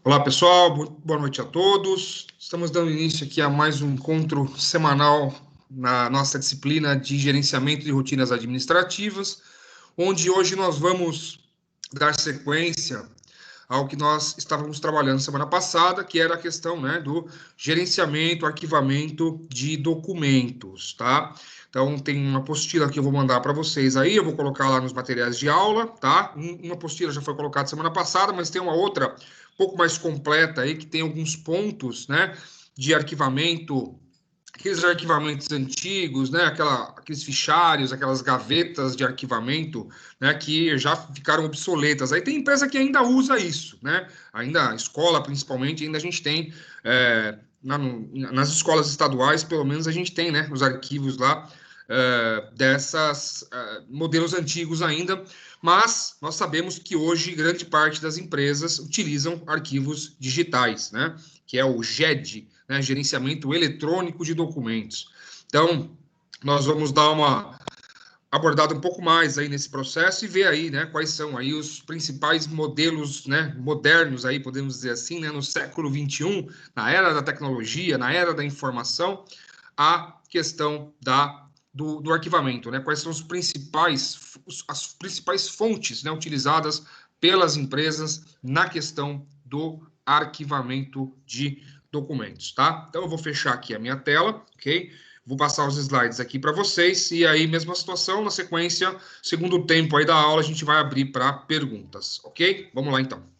Olá, pessoal, boa noite a todos. Estamos dando início aqui a mais um encontro semanal na nossa disciplina de gerenciamento de rotinas administrativas, onde hoje nós vamos dar sequência ao que nós estávamos trabalhando semana passada, que era a questão, né, do gerenciamento, arquivamento de documentos, tá? Então, tem uma apostila que eu vou mandar para vocês aí, eu vou colocar lá nos materiais de aula, tá? Uma apostila já foi colocada semana passada, mas tem uma outra um pouco mais completa aí, que tem alguns pontos, né, de arquivamento, aqueles arquivamentos antigos, né, aqueles fichários, aquelas gavetas de arquivamento, né, que já ficaram obsoletas. Aí tem empresa que ainda usa isso, né? Ainda, a escola principalmente, ainda a gente tem, nas escolas estaduais, pelo menos a gente tem, né, os arquivos lá, dessas modelos antigos ainda, mas nós sabemos que hoje grande parte das empresas utilizam arquivos digitais, né? Que é o GED, né? Gerenciamento Eletrônico de Documentos. Então, nós vamos dar uma abordada um pouco mais aí nesse processo e ver aí, né, quais são aí os principais modelos, né, modernos aí, podemos dizer assim, né, no século XXI, na era da tecnologia, na era da informação, a questão do arquivamento, né? Quais são as principais fontes, né, utilizadas pelas empresas na questão do arquivamento de documentos, tá? Então eu vou fechar aqui a minha tela, ok? Vou passar os slides aqui para vocês e aí mesma situação, na sequência, segundo tempo aí da aula, a gente vai abrir para perguntas, ok? Vamos lá então.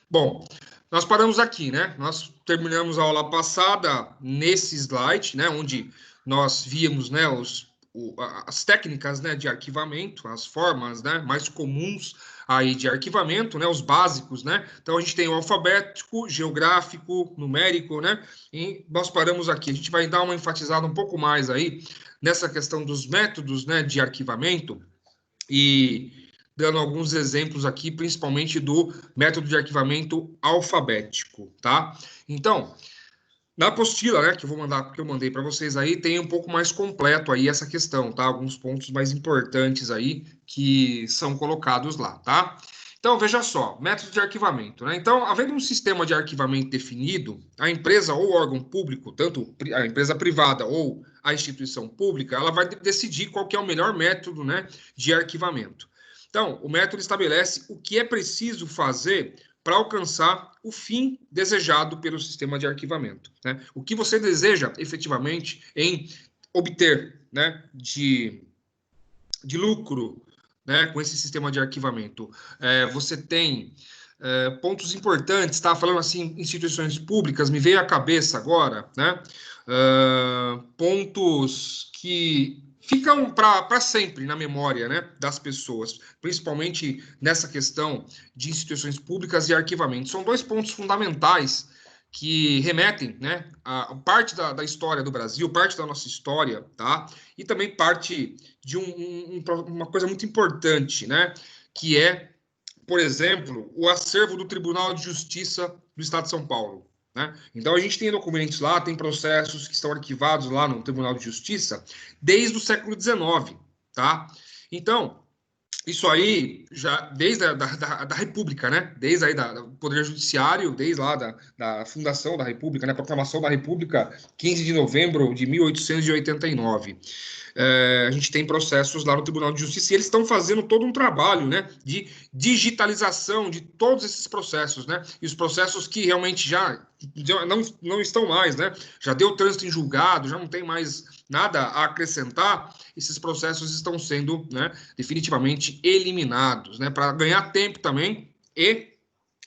Bom, nós paramos aqui, né? Nós terminamos a aula passada nesse slide, né? Onde nós víamos, né? As técnicas, né? De arquivamento, as formas, né? Mais comuns aí de arquivamento, né? Os básicos, né? Então a gente tem o alfabético, geográfico, numérico, né? E nós paramos aqui. A gente vai dar uma enfatizada um pouco mais aí nessa questão dos métodos, né? De arquivamento e dando alguns exemplos aqui, principalmente do método de arquivamento alfabético, tá? Então, na apostila, né, que eu vou mandar, que eu mandei para vocês aí, tem um pouco mais completo aí essa questão, tá? Alguns pontos mais importantes aí que são colocados lá, tá? Então, veja só, método de arquivamento, né? Então, havendo um sistema de arquivamento definido, a empresa ou órgão público, tanto a empresa privada ou a instituição pública, ela vai decidir qual que é o melhor método, né, de arquivamento. Então, o método estabelece o que é preciso fazer para alcançar o fim desejado pelo sistema de arquivamento, né? O que você deseja efetivamente em obter, né, de lucro, né, com esse sistema de arquivamento. Você tem pontos importantes, tá? Falando assim, instituições públicas, me veio à cabeça agora, né? Pontos que ficam para sempre na memória, né, das pessoas, principalmente nessa questão de instituições públicas e arquivamento. São dois pontos fundamentais que remetem, né, a parte da história do Brasil, parte da nossa história, tá? E também parte de uma coisa muito importante, né, que é, por exemplo, o acervo do Tribunal de Justiça do Estado de São Paulo, né? Então a gente tem documentos lá, tem processos que estão arquivados lá no Tribunal de Justiça desde o século XIX, tá? Então, isso aí já desde da República, né? Desde aí do Poder Judiciário, desde lá da fundação da República, né? Proclamação da República, 15 de novembro de 1889. A gente tem processos lá no Tribunal de Justiça e eles estão fazendo todo um trabalho, né, de digitalização de todos esses processos, né, e os processos que realmente já não estão mais, né, já deu trânsito em julgado, já não tem mais nada a acrescentar, esses processos estão sendo, né, definitivamente eliminados, né, para ganhar tempo também e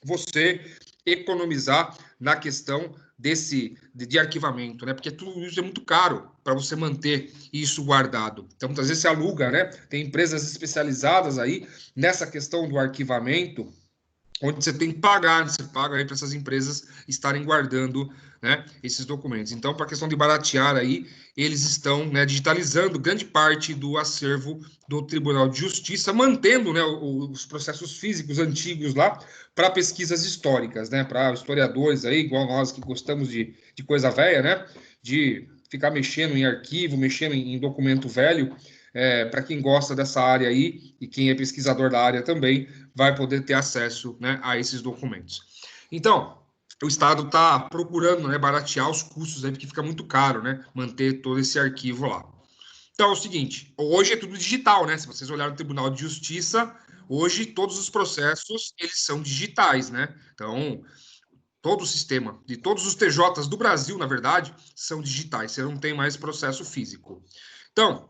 você economizar na questão de arquivamento, né? Porque tudo isso é muito caro para você manter isso guardado. Então, muitas vezes você aluga, né? Tem empresas especializadas aí nessa questão do arquivamento, onde você tem que pagar, você paga aí para essas empresas estarem guardando, né, esses documentos. Então, para a questão de baratear aí, eles estão, né, digitalizando grande parte do acervo do Tribunal de Justiça, mantendo, né, os processos físicos antigos lá para pesquisas históricas, né, para historiadores aí, igual nós que gostamos de coisa velha, né, de ficar mexendo em arquivo, mexendo em documento velho. Para quem gosta dessa área aí e quem é pesquisador da área também, vai poder ter acesso, né, a esses documentos. Então, o Estado está procurando, né, baratear os custos, aí, porque fica muito caro, né, manter todo esse arquivo lá. Então, é o seguinte, hoje é tudo digital, né? Se vocês olharem no Tribunal de Justiça, hoje todos os processos, eles são digitais, né? Então, todo o sistema, de todos os TJs do Brasil, na verdade, são digitais, você não tem mais processo físico. Então,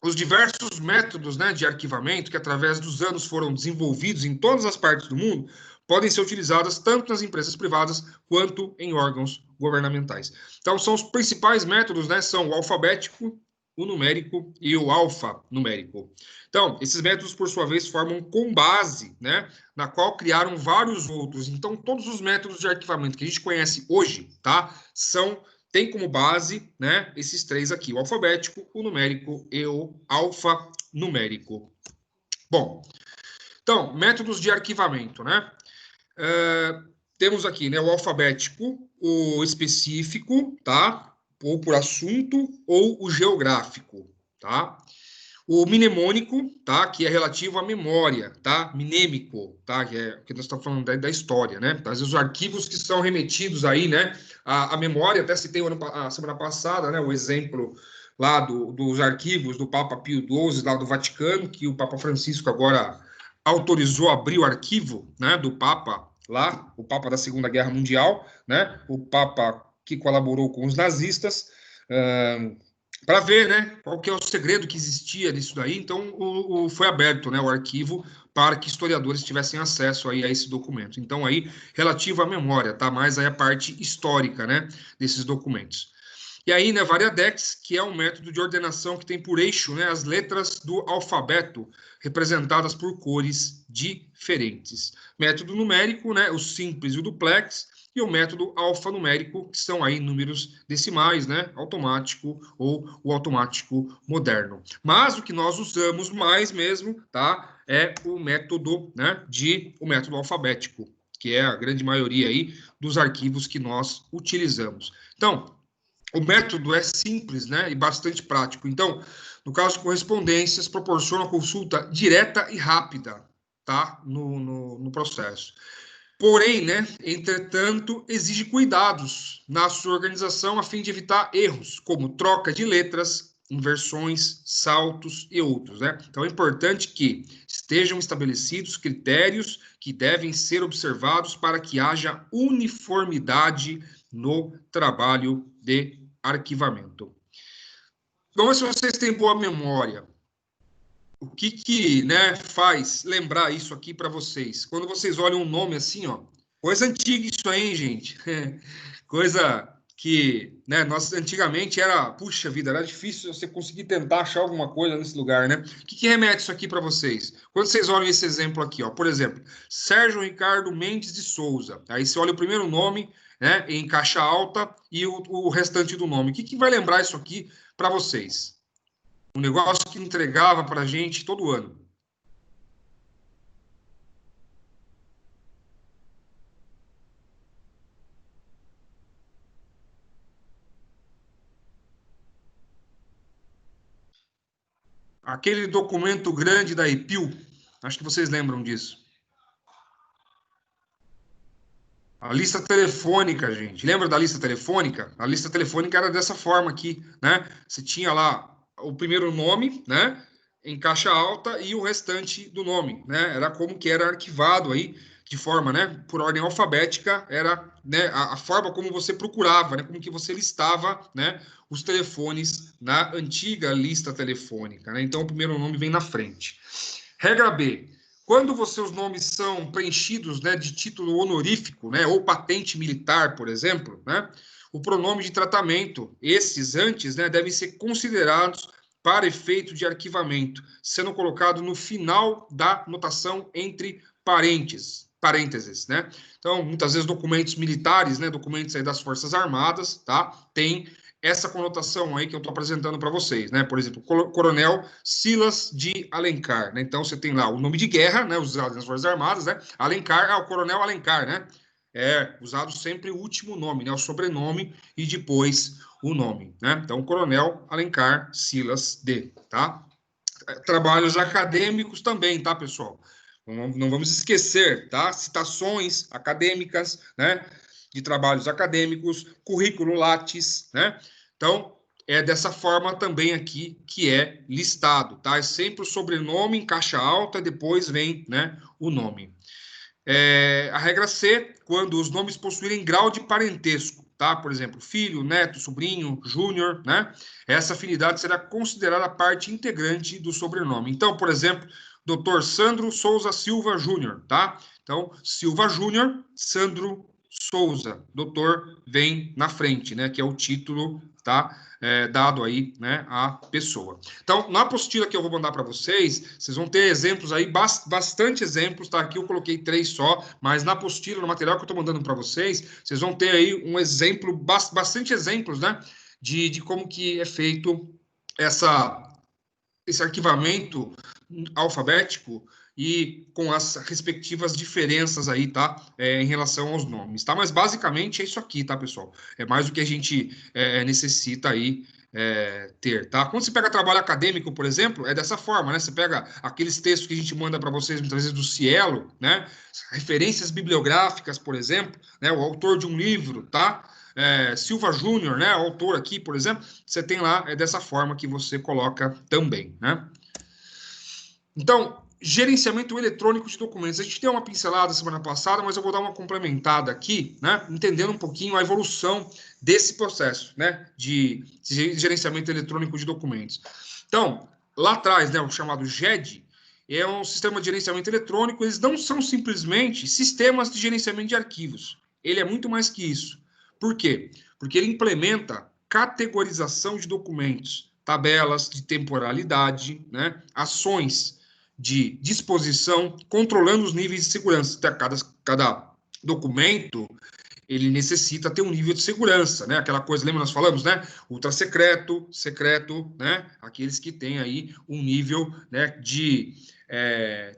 os diversos métodos, né, de arquivamento que, através dos anos, foram desenvolvidos em todas as partes do mundo, podem ser utilizadas tanto nas empresas privadas quanto em órgãos governamentais. Então, são os principais métodos, né, são o alfabético, o numérico e o alfanumérico. Então, esses métodos, por sua vez, formam com base, né, na qual criaram vários outros. Então, todos os métodos de arquivamento que a gente conhece hoje, tá, tem como base, né, esses três aqui, o alfabético, o numérico e o alfanumérico. Bom, então, métodos de arquivamento, né? Temos aqui, né, o alfabético, o específico, tá? Ou por assunto, ou o geográfico, tá? O mnemônico, tá? Que é relativo à memória, tá? Mnêmico, tá? Que é que nós estamos falando da história, né? Às vezes os arquivos que são remetidos aí, né? A memória, até citei a semana passada, né? O exemplo lá dos arquivos do Papa Pio XII, lá do Vaticano, que o Papa Francisco agora autorizou abrir o arquivo, né? Do Papa lá, o Papa da Segunda Guerra Mundial, né? O Papa que colaborou com os nazistas, para ver, né, qual que é o segredo que existia nisso daí. Então, foi aberto, né, o arquivo para que historiadores tivessem acesso aí a esse documento. Então, aí, relativo à memória, tá? Mais aí a parte histórica, né, desses documentos. E aí, né, Variadex, que é um método de ordenação que tem por eixo, né, as letras do alfabeto, representadas por cores diferentes. Método numérico, né, o simples e o duplex, e o método alfanumérico, que são aí números decimais, né, automático ou o automático moderno. Mas o que nós usamos mais mesmo, tá, é o método, né, o método alfabético, que é a grande maioria aí dos arquivos que nós utilizamos. Então, o método é simples, né, e bastante prático. Então, no caso de correspondências, proporciona consulta direta e rápida, tá, no processo. Porém, né, entretanto, exige cuidados na sua organização a fim de evitar erros, como troca de letras, inversões, saltos e outros, né? Então, é importante que estejam estabelecidos critérios que devem ser observados para que haja uniformidade no trabalho de arquivamento. Então, se vocês têm boa memória, o que né, faz lembrar isso aqui para vocês? Quando vocês olham um nome assim, ó, coisa antiga isso aí, hein, gente? Coisa que, né, nós antigamente era, puxa vida, era difícil você conseguir tentar achar alguma coisa nesse lugar, né? O que remete isso aqui para vocês? Quando vocês olham esse exemplo aqui, ó, por exemplo, Sérgio Ricardo Mendes de Souza, aí você olha o primeiro nome, né, em caixa alta e o restante do nome. O que vai lembrar isso aqui para vocês? Um negócio que entregava para a gente todo ano. Aquele documento grande da EPIL, acho que vocês lembram disso. A lista telefônica, gente. Lembra da lista telefônica? A lista telefônica era dessa forma aqui, né? Você tinha lá o primeiro nome, né? Em caixa alta e o restante do nome, né? Era como que era arquivado aí de forma, né? Por ordem alfabética, era, né? A forma como você procurava, né? Como que você listava, né? Os telefones na antiga lista telefônica, né? Então, o primeiro nome vem na frente. Regra B. Quando os nomes são preenchidos, né, de título honorífico, né, ou patente militar, por exemplo, né, o pronome de tratamento, esses antes, né, devem ser considerados para efeito de arquivamento, sendo colocado no final da notação entre parênteses, né? Então, muitas vezes documentos militares, né, documentos aí das Forças Armadas, tá, tem essa conotação aí que eu estou apresentando para vocês, né? Por exemplo, Coronel Silas de Alencar, né? Então, você tem lá o nome de guerra, né, usado nas Forças Armadas, né? Alencar, o Coronel Alencar, né? É usado sempre o último nome, né? O sobrenome e depois o nome, né? Então, Coronel Alencar Silas de, tá? Trabalhos acadêmicos também, tá, pessoal? Não vamos esquecer, tá? Citações acadêmicas, né? De trabalhos acadêmicos, currículo Lattes, né? Então, é dessa forma também aqui que é listado, tá? É sempre o sobrenome em caixa alta, depois vem, né, o nome. A regra C, quando os nomes possuírem grau de parentesco, tá? Por exemplo, filho, neto, sobrinho, júnior, né? Essa afinidade será considerada parte integrante do sobrenome. Então, por exemplo, Dr. Sandro Souza Silva Júnior, tá? Então, Silva Júnior, Sandro Souza, doutor vem na frente, né? Que é o título, tá? Dado aí, né, à pessoa. Então, na apostila que eu vou mandar para vocês, vocês vão ter exemplos aí, bastante exemplos, tá? Aqui eu coloquei 3 só, mas na apostila, no material que eu estou mandando para vocês, vocês vão ter aí um exemplo, bastante exemplos, né, de como que é feito esse arquivamento alfabético e com as respectivas diferenças aí, tá? Em relação aos nomes, tá? Mas basicamente é isso aqui, tá, pessoal? É mais do que a gente necessita aí ter, tá? Quando você pega trabalho acadêmico, por exemplo, é dessa forma, né? Você pega aqueles textos que a gente manda para vocês muitas vezes do Cielo, né? Referências bibliográficas, por exemplo, né? O autor de um livro, tá? Silva Júnior, né? O autor aqui, por exemplo, você tem lá, é dessa forma que você coloca também, né? Então, gerenciamento eletrônico de documentos. A gente deu uma pincelada semana passada, mas eu vou dar uma complementada aqui, né? Entendendo um pouquinho a evolução desse processo, né? De gerenciamento eletrônico de documentos. Então, lá atrás, né? O chamado GED é um sistema de gerenciamento eletrônico. Eles não são simplesmente sistemas de gerenciamento de arquivos. Ele é muito mais que isso. Por quê? Porque ele implementa categorização de documentos, tabelas de temporalidade, né? Ações de disposição, controlando os níveis de segurança. Cada documento, ele necessita ter um nível de segurança, né? Aquela coisa, lembra nós falamos, né? Ultra secreto, secreto, né? Aqueles que têm aí um nível, né, de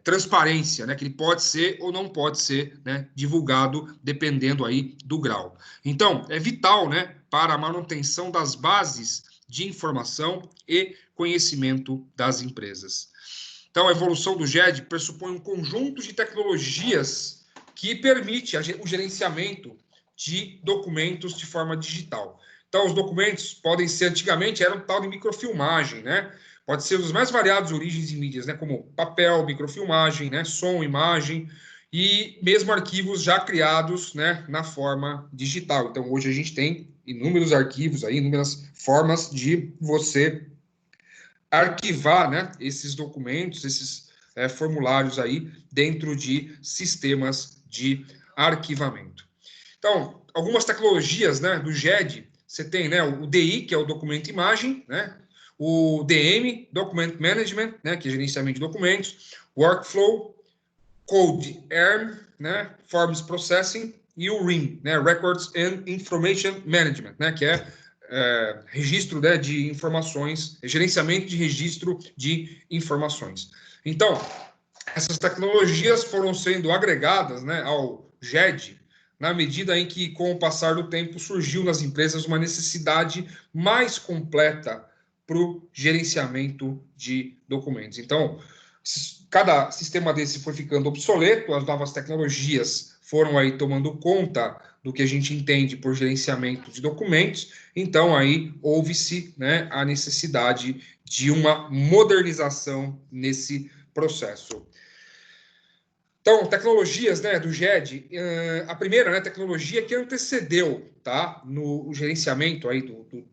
transparência, né? Que ele pode ser ou não pode ser, né, divulgado, dependendo aí do grau. Então, é vital, né, para a manutenção das bases de informação e conhecimento das empresas. Então, a evolução do GED pressupõe um conjunto de tecnologias que permite o gerenciamento de documentos de forma digital. Então, os documentos podem ser, antigamente, era um tal de microfilmagem, né? Pode ser dos mais variados origens e mídias, né? Como papel, microfilmagem, né? Som, imagem, e mesmo arquivos já criados, né, na forma digital. Então, hoje a gente tem inúmeros arquivos aí, inúmeras formas de você arquivar, né, esses documentos, esses formulários aí dentro de sistemas de arquivamento. Então, algumas tecnologias, né, do GED, você tem, né, o DI, que é o documento imagem, né, o DM, Document Management, né, que é gerenciamento de documentos, Workflow, Code ERM, né, Forms Processing, e o RIM, né, Records and Information Management, né, que é registro, né, de informações, gerenciamento de registro de informações. Então, essas tecnologias foram sendo agregadas, né, ao GED, na medida em que, com o passar do tempo, surgiu nas empresas uma necessidade mais completa para o gerenciamento de documentos. Então, cada sistema desse foi ficando obsoleto, as novas tecnologias foram aí tomando conta do que a gente entende por gerenciamento de documentos, então aí houve-se, né, a necessidade de uma modernização nesse processo. Então, tecnologias, né, do GED, a primeira, né, tecnologia que antecedeu, tá, no gerenciamento aí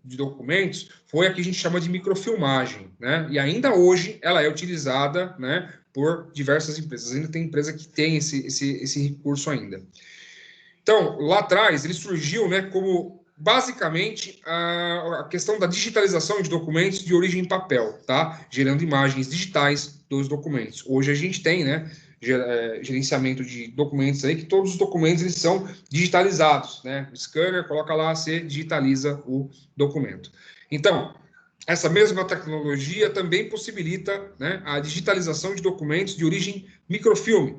de documentos foi a que a gente chama de microfilmagem, né, e ainda hoje ela é utilizada, né, por diversas empresas. Ainda tem empresa que tem esse recurso ainda. Então, lá atrás, ele surgiu, né, como basicamente a questão da digitalização de documentos de origem em papel, tá? Gerando imagens digitais dos documentos. Hoje a gente tem, né, gerenciamento de documentos aí, que todos os documentos eles são digitalizados, né? O scanner coloca lá, você digitaliza o documento. Então, essa mesma tecnologia também possibilita, né, a digitalização de documentos de origem microfilme,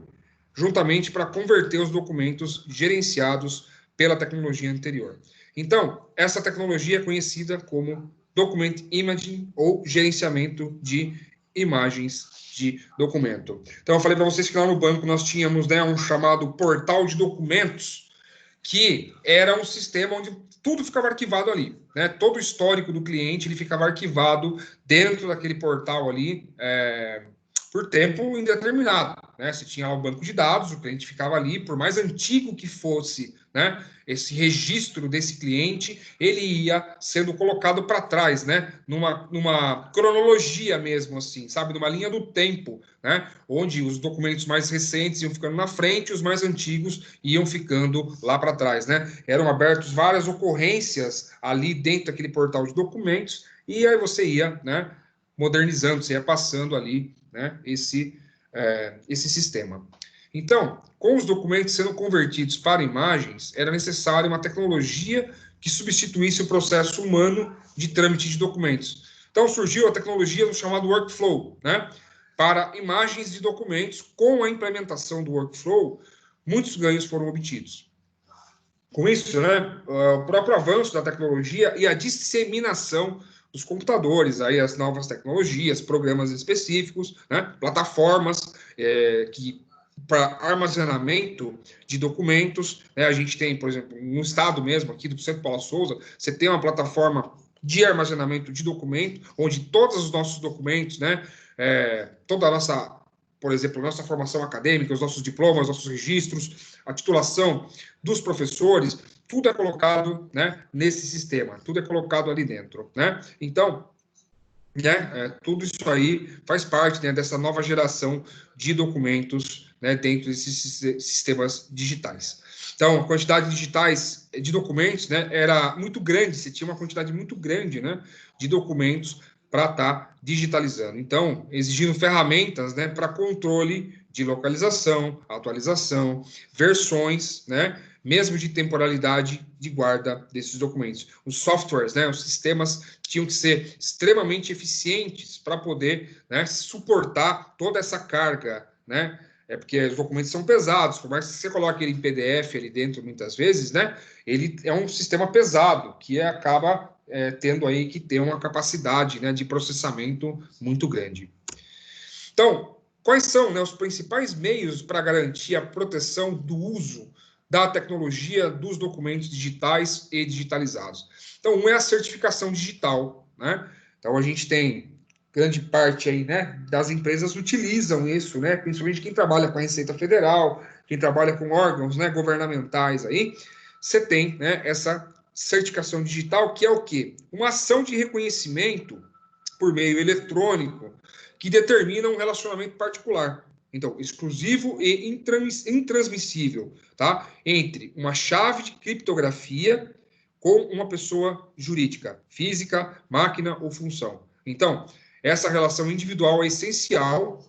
juntamente para converter os documentos gerenciados pela tecnologia anterior. Então, essa tecnologia é conhecida como Document Imaging ou gerenciamento de imagens de documento. Então, eu falei para vocês que lá no banco nós tínhamos, né, um chamado portal de documentos, que era um sistema onde tudo ficava arquivado ali, né? Todo o histórico do cliente ele ficava arquivado dentro daquele portal ali, por tempo indeterminado, né? Você tinha lá o banco de dados, o cliente ficava ali, por mais antigo que fosse, né, esse registro desse cliente, ele ia sendo colocado para trás, né, numa cronologia mesmo, assim, sabe, numa linha do tempo, né, onde os documentos mais recentes iam ficando na frente, os mais antigos iam ficando lá para trás, né? Eram abertas várias ocorrências ali dentro daquele portal de documentos, e aí você ia, né, modernizando, você ia passando ali, né, esse sistema. Então, com os documentos sendo convertidos para imagens, era necessária uma tecnologia que substituísse o processo humano de trâmite de documentos. Então, surgiu a tecnologia do chamado workflow, né, para imagens de documentos. Com a implementação do workflow, muitos ganhos foram obtidos. Com isso, né, o próprio avanço da tecnologia e a disseminação dos computadores, aí as novas tecnologias, programas específicos, né, plataformas para armazenamento de documentos, né, a gente tem, por exemplo, no estado mesmo, aqui do Centro Paula Souza, você tem uma plataforma de armazenamento de documento, onde todos os nossos documentos, né, toda a nossa, por exemplo, a nossa formação acadêmica, os nossos diplomas, nossos registros, a titulação dos professores, tudo é colocado, né, nesse sistema, tudo é colocado ali dentro, né? Então, né, tudo isso aí faz parte, né, dessa nova geração de documentos, né, dentro desses sistemas digitais. Então, a quantidade digitais de documentos, né, era muito grande, você tinha uma quantidade muito grande, né, de documentos para estar digitalizando. Então, exigindo ferramentas, né, para controle de localização, atualização, versões, né, mesmo de temporalidade de guarda desses documentos. Os softwares, né, os sistemas tinham que ser extremamente eficientes para poder, né, suportar toda essa carga, né, porque os documentos são pesados, por mais que você coloque ele em PDF ali dentro, muitas vezes, né, ele é um sistema pesado, que acaba tendo aí que ter uma capacidade, né, de processamento muito grande. Então, quais são, né, os principais meios para garantir a proteção do uso da tecnologia dos documentos digitais e digitalizados? Então, um é a certificação digital, né? Então, a gente tem grande parte aí, né, das empresas utilizam isso, né, principalmente quem trabalha com a Receita Federal, quem trabalha com órgãos, né, governamentais aí, você tem, né, essa certificação digital, que é o quê? Uma ação de reconhecimento por meio eletrônico que determina um relacionamento particular. Então, exclusivo e intransmissível, tá? Entre uma chave de criptografia com uma pessoa jurídica, física, máquina ou função. Então, essa relação individual é essencial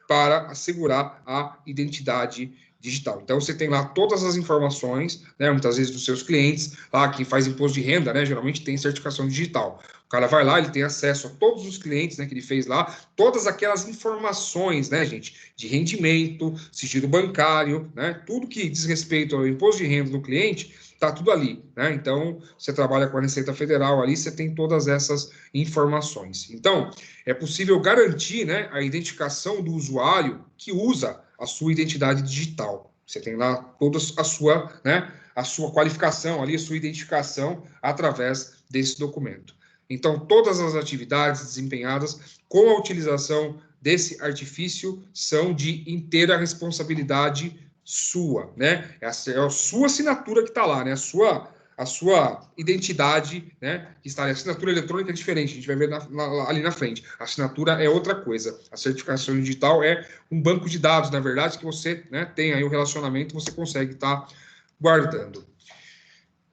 para assegurar a identidade digital. Então, você tem lá todas as informações, né, muitas vezes dos seus clientes, lá quem faz imposto de renda, né, geralmente tem certificação digital. O cara vai lá, ele tem acesso a todos os clientes, né, que ele fez lá, todas aquelas informações, né, gente, de rendimento, sigilo bancário, né, tudo que diz respeito ao imposto de renda do cliente, tá tudo ali, né? Então, você trabalha com a Receita Federal ali, você tem todas essas informações. Então, é possível garantir, né, a identificação do usuário que usa a sua identidade digital. Você tem lá toda a sua, né, a sua qualificação ali, a sua identificação através desse documento. Então, todas as atividades desempenhadas com a utilização desse artifício são de inteira responsabilidade sua, né? É a sua assinatura que está lá, né? a sua identidade, né, que está ali. A assinatura eletrônica é diferente, a gente vai ver ali na frente. A assinatura é outra coisa. A certificação digital é um banco de dados, na verdade, que você, né, tem aí o relacionamento, você consegue estar guardando.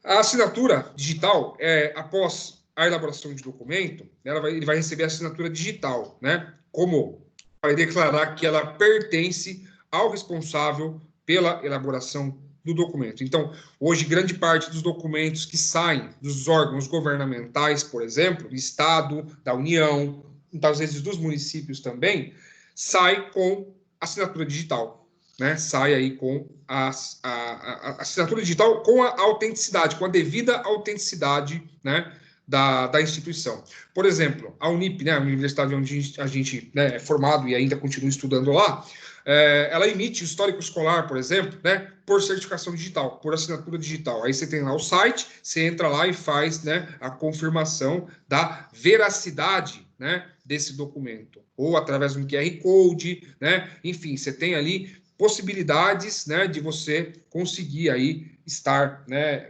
A assinatura digital, após a elaboração de documento, ele vai receber a assinatura digital, né? Como vai declarar que ela pertence ao responsável pela elaboração do documento. Então, hoje, grande parte dos documentos que saem dos órgãos governamentais, por exemplo, do Estado, da União, muitas vezes dos municípios também, sai com assinatura digital. Né, sai aí com a assinatura digital com a autenticidade, com a devida autenticidade, né, da instituição. Por exemplo, a Unip, né, a universidade onde a gente, né, é formado e ainda continua estudando lá, ela emite o histórico escolar, por exemplo, né, por certificação digital, por assinatura digital. Aí você tem lá o site, você entra lá e faz, né, a confirmação da veracidade, né, desse documento, ou através de um QR Code, né, enfim, você tem ali possibilidades, né, de você conseguir aí estar, né,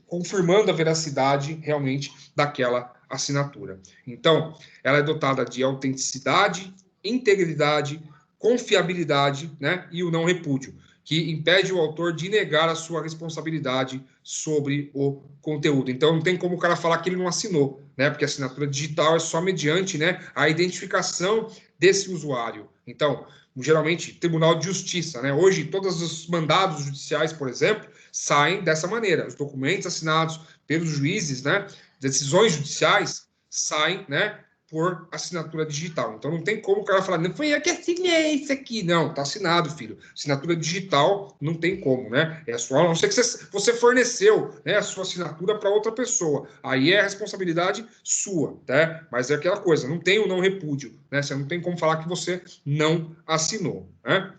confirmando a veracidade realmente daquela assinatura. Então, ela é dotada de autenticidade, integridade, confiabilidade, né, e o não repúdio, que impede o autor de negar a sua responsabilidade sobre o conteúdo. Então, não tem como o cara falar que ele não assinou, né, porque a assinatura digital é só mediante, né, a identificação desse usuário. Então, geralmente, Tribunal de Justiça, né? Hoje, todos os mandados judiciais, por exemplo, saem dessa maneira. Os documentos assinados pelos juízes, né? Decisões judiciais saem, né? Por assinatura digital. Então, não tem como o cara falar, não foi eu que assinei isso aqui. Não, tá assinado, filho. Assinatura digital, não tem como, né? É só, a não ser que você forneceu, né, a sua assinatura para outra pessoa. Aí é a responsabilidade sua, tá? Mas é aquela coisa, não tem o não repúdio, né? Você não tem como falar que você não assinou, né?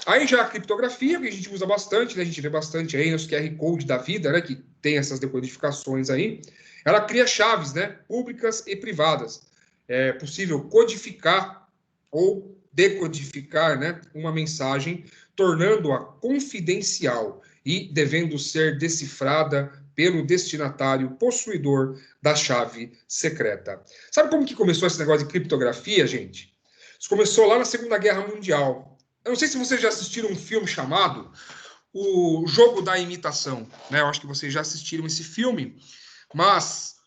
Aí já a criptografia, que a gente usa bastante, né? A gente vê bastante aí nos QR Code da vida, né? Que tem essas decodificações aí. Ela cria chaves, né? Públicas e privadas. É possível codificar ou decodificar, né, uma mensagem, tornando-a confidencial e devendo ser decifrada pelo destinatário possuidor da chave secreta. Sabe como que começou esse negócio de criptografia, gente? Isso começou lá na Segunda Guerra Mundial. Eu não sei se vocês já assistiram um filme chamado O Jogo da Imitação, né? Eu acho que vocês já assistiram esse filme, mas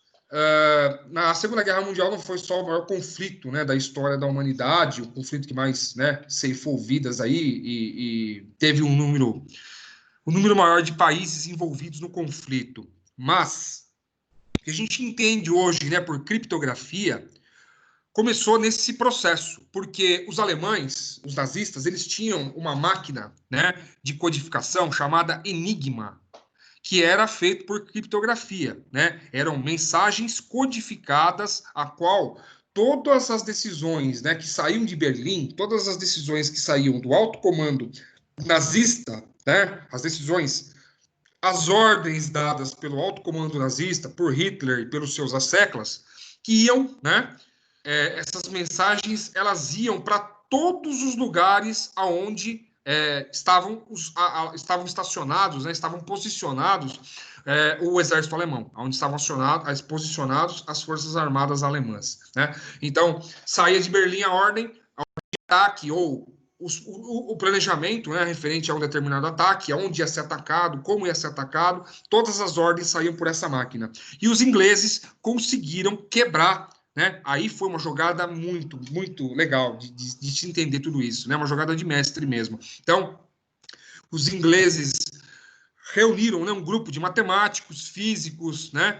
na Segunda Guerra Mundial não foi só o maior conflito, né, da história da humanidade, o conflito que mais, né, ceifou vidas aí e teve um número maior de países envolvidos no conflito. Mas o que a gente entende hoje, né, por criptografia, começou nesse processo, porque os alemães, os nazistas, eles tinham uma máquina, né, de codificação chamada Enigma, que era feito por criptografia, né? Eram mensagens codificadas, a qual todas as decisões, né, que saíam de Berlim, todas as decisões que saíam do alto comando nazista, né, as decisões, as ordens dadas pelo alto comando nazista, por Hitler e pelos seus asseclas, que iam, né, essas mensagens, elas iam para todos os lugares aonde estavam estacionados, né, estavam posicionados o exército alemão, onde estavam posicionados as forças armadas alemãs, né? Então, saía de Berlim a ordem de ataque ou o planejamento, né, referente a um determinado ataque, aonde ia ser atacado, como ia ser atacado, todas as ordens saíam por essa máquina. E os ingleses conseguiram quebrar, né? Aí foi uma jogada muito, muito legal de se entender tudo isso, né? Uma jogada de mestre mesmo. Então, os ingleses reuniram, né, um grupo de matemáticos, físicos, né,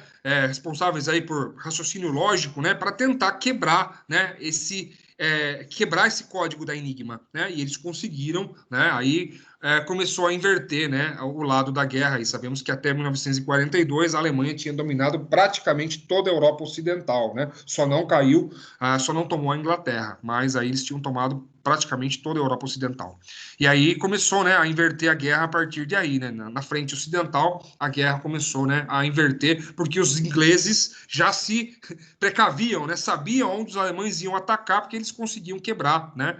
responsáveis aí por raciocínio lógico, né, para tentar quebrar, né, quebrar esse código da Enigma, né, e eles conseguiram, né, aí começou a inverter, né, o lado da guerra, e sabemos que até 1942 a Alemanha tinha dominado praticamente toda a Europa Ocidental, né, só não caiu, só não tomou a Inglaterra, mas aí eles tinham tomado praticamente toda a Europa Ocidental. E aí começou, né, a inverter a guerra a partir de aí, né, na frente ocidental, a guerra começou, né, a inverter, porque os ingleses já se precaviam, né, sabiam onde os alemães iam atacar, porque eles conseguiam quebrar, né,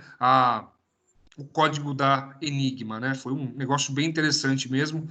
o código da Enigma, né? Foi um negócio bem interessante mesmo,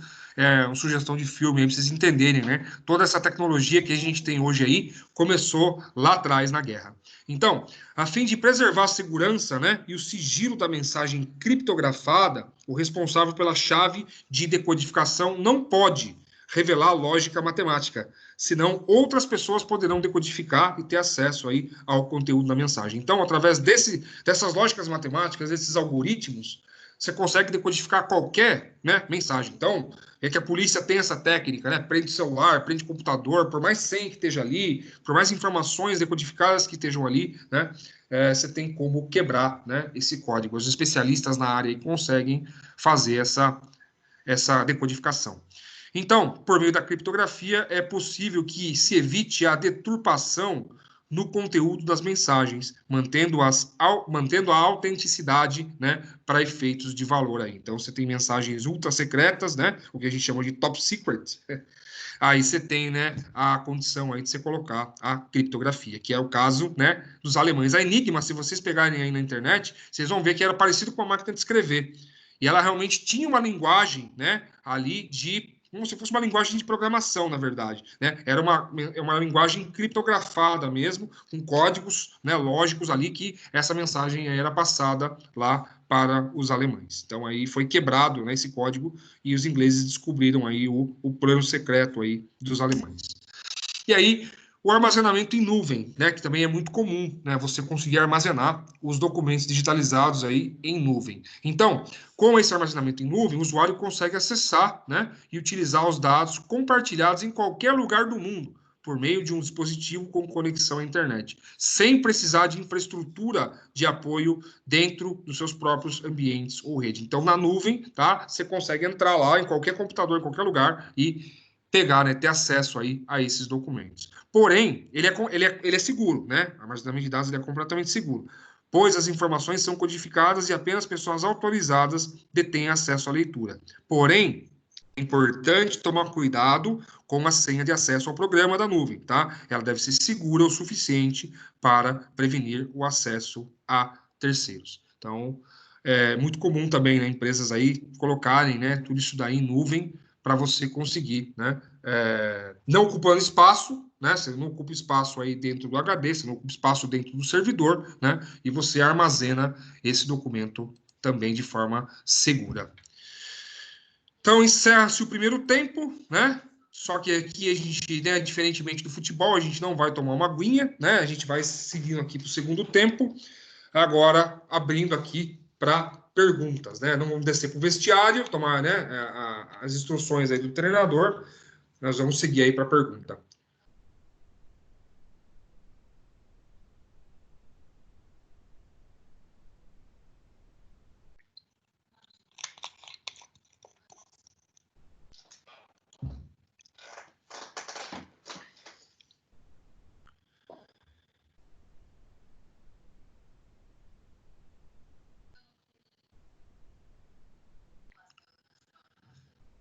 uma sugestão de filme aí para vocês entenderem, né? Toda essa tecnologia que a gente tem hoje aí começou lá atrás na guerra. Então, a fim de preservar a segurança, né, e o sigilo da mensagem criptografada, o responsável pela chave de decodificação não pode revelar a lógica matemática, senão outras pessoas poderão decodificar e ter acesso aí ao conteúdo da mensagem. Então, através dessas lógicas matemáticas, desses algoritmos, você consegue decodificar qualquer, né, mensagem. Então, é que a polícia tem essa técnica, né? Prende celular, prende computador, por mais senha que esteja ali, por mais informações decodificadas que estejam ali, né? Você tem como quebrar, né, esse código. Os especialistas na área conseguem fazer essa decodificação. Então, por meio da criptografia, é possível que se evite a deturpação no conteúdo das mensagens, mantendo a autenticidade, né, para efeitos de valor aí. Então, você tem mensagens ultra secretas, né, o que a gente chama de top secret. Aí você tem, né, a condição aí de você colocar a criptografia, que é o caso, né, dos alemães. A Enigma, se vocês pegarem aí na internet, vocês vão ver que era parecido com a máquina de escrever. E ela realmente tinha uma linguagem, né, ali de como se fosse uma linguagem de programação, na verdade, né? Era uma linguagem criptografada mesmo, com códigos, né, lógicos ali que essa mensagem era passada lá para os alemães. Então aí foi quebrado, né, esse código e os ingleses descobriram aí o plano secreto aí dos alemães. E aí o armazenamento em nuvem, né, que também é muito comum, né, você conseguir armazenar os documentos digitalizados aí em nuvem. Então, com esse armazenamento em nuvem, o usuário consegue acessar, né, e utilizar os dados compartilhados em qualquer lugar do mundo, por meio de um dispositivo com conexão à internet, sem precisar de infraestrutura de apoio dentro dos seus próprios ambientes ou rede. Então, na nuvem, tá, você consegue entrar lá em qualquer computador, em qualquer lugar e pegar, né, ter acesso aí a esses documentos. Porém, ele é seguro, né? O armazenamento de dados ele é completamente seguro, pois as informações são codificadas e apenas pessoas autorizadas detêm acesso à leitura. Porém, é importante tomar cuidado com a senha de acesso ao programa da nuvem, tá? Ela deve ser segura o suficiente para prevenir o acesso a terceiros. Então, é muito comum também, né, empresas aí colocarem, né, tudo isso daí em nuvem para você conseguir, né, não ocupando espaço, né, você não ocupa espaço aí dentro do HD, você não ocupa espaço dentro do servidor, né, e você armazena esse documento também de forma segura. Então, encerra-se o primeiro tempo, né? Só que aqui a gente, né, diferentemente do futebol, a gente não vai tomar uma aguinha, né? A gente vai seguindo aqui para o segundo tempo. Agora, abrindo aqui para perguntas, né? Não vamos descer para o vestiário, tomar, né, as instruções aí do treinador. Nós vamos seguir aí para a pergunta.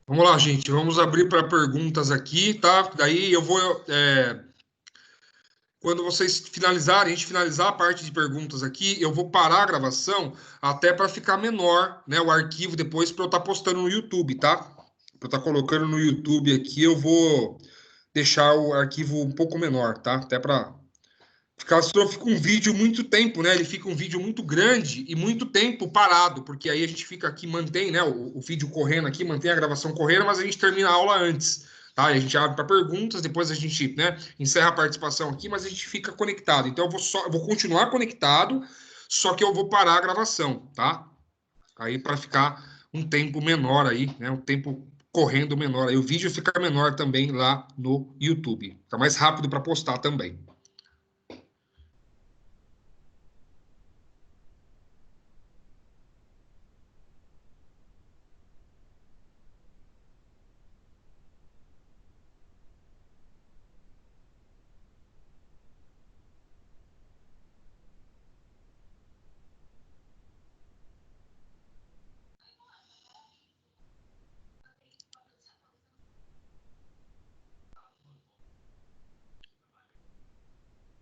Vamos lá, gente. Vamos abrir para perguntas aqui, tá? Daí eu vou. Quando vocês finalizarem, a gente finalizar a parte de perguntas aqui, eu vou parar a gravação até para ficar menor, né? O arquivo depois para eu estar postando no YouTube, tá? Para eu estar colocando no YouTube aqui, eu vou deixar o arquivo um pouco menor, tá? Até para ficar, senão fica um vídeo muito tempo, né? Ele fica um vídeo muito grande e muito tempo parado, porque aí a gente fica aqui, mantém, né, o vídeo correndo aqui, mantém a gravação correndo, mas a gente termina a aula antes, tá? E a gente abre para perguntas, depois a gente, né, encerra a participação aqui, mas a gente fica conectado. Então eu vou continuar conectado, só que eu vou parar a gravação, tá? Aí para ficar um tempo menor aí, né? Um tempo correndo menor. Aí o vídeo fica menor também lá no YouTube. Fica mais rápido para postar também.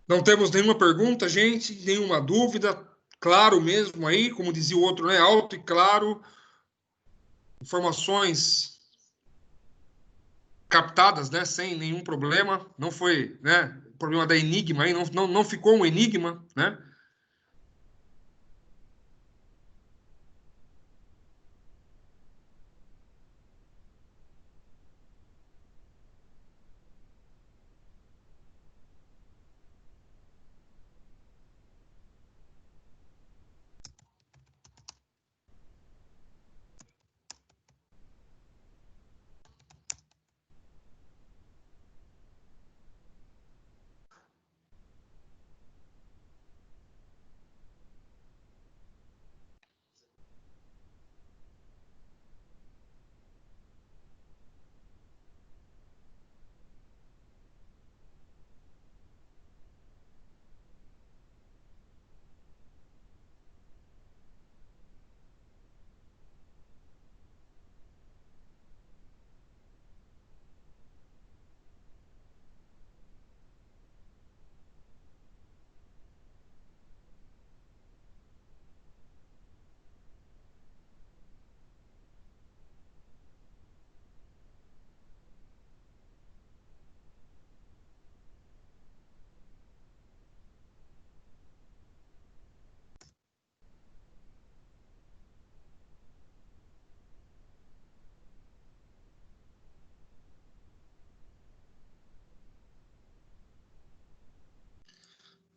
Não temos nenhuma pergunta, gente, nenhuma dúvida. claro mesmo aí, como dizia o outro, né? Alto e claro, informações captadas, né? Sem nenhum problema. Não foi, né? Problema da enigma aí, não ficou um enigma, né?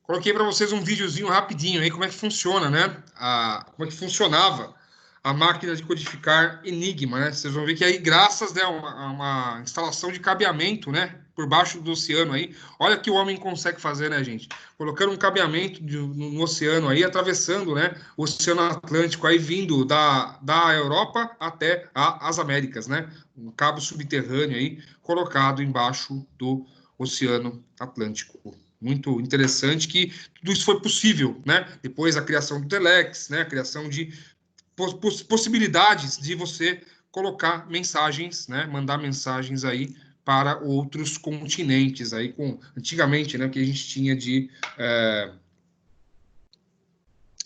Coloquei para vocês um videozinho rapidinho aí, como é que funciona, né? Como é que funcionava a máquina de codificar Enigma, né? Vocês vão ver que aí, graças, né, a uma instalação de cabeamento, né, por baixo do oceano aí, olha que o homem consegue fazer, né, gente? Colocando um cabeamento no oceano aí, atravessando, né, o Oceano Atlântico aí, vindo da Europa até as Américas, né? Um cabo subterrâneo aí, colocado embaixo do Oceano Atlântico. Muito interessante que tudo isso foi possível, né? Depois a criação do Telex, né? A criação de possibilidades de você colocar mensagens, né? Mandar mensagens aí para outros continentes aí com antigamente, né? Que a gente tinha de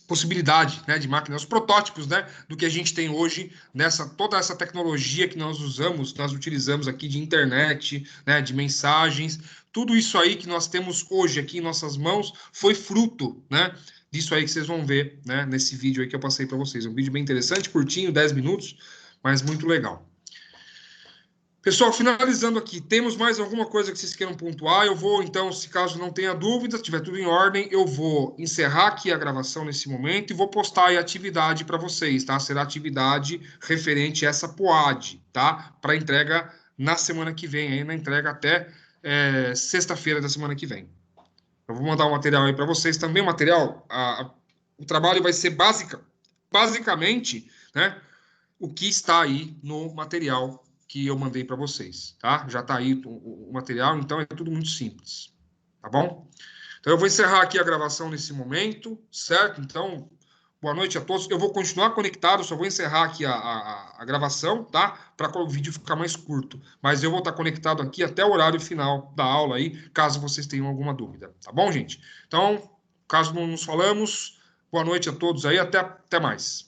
possibilidade, né, de máquinas, os protótipos, né, do que a gente tem hoje nessa toda essa tecnologia que nós usamos, nós utilizamos aqui de internet, né, de mensagens, tudo isso aí que nós temos hoje aqui em nossas mãos foi fruto, né, disso aí que vocês vão ver, né, nesse vídeo aí que eu passei para vocês. Um vídeo bem interessante, curtinho, 10 minutos, mas muito legal. Pessoal, finalizando aqui, temos mais alguma coisa que vocês queiram pontuar? Eu vou, então, se caso não tenha dúvida, tiver tudo em ordem, eu vou encerrar aqui a gravação nesse momento e vou postar aí a atividade para vocês, tá? Será atividade referente a essa POAD, tá? Para entrega na semana que vem, aí na entrega até sexta-feira da semana que vem. Eu vou mandar o material aí para vocês também. O material, o trabalho vai ser basicamente, né? O que está aí no material que eu mandei para vocês, tá? Já está aí o material, então é tudo muito simples, tá bom? Então eu vou encerrar aqui a gravação nesse momento, certo? Então, boa noite a todos. Eu vou continuar conectado, só vou encerrar aqui a gravação, tá? Para o vídeo ficar mais curto. Mas eu vou estar conectado aqui até o horário final da aula aí, caso vocês tenham alguma dúvida, tá bom, gente? Então, caso não nos falamos, boa noite a todos aí, até mais.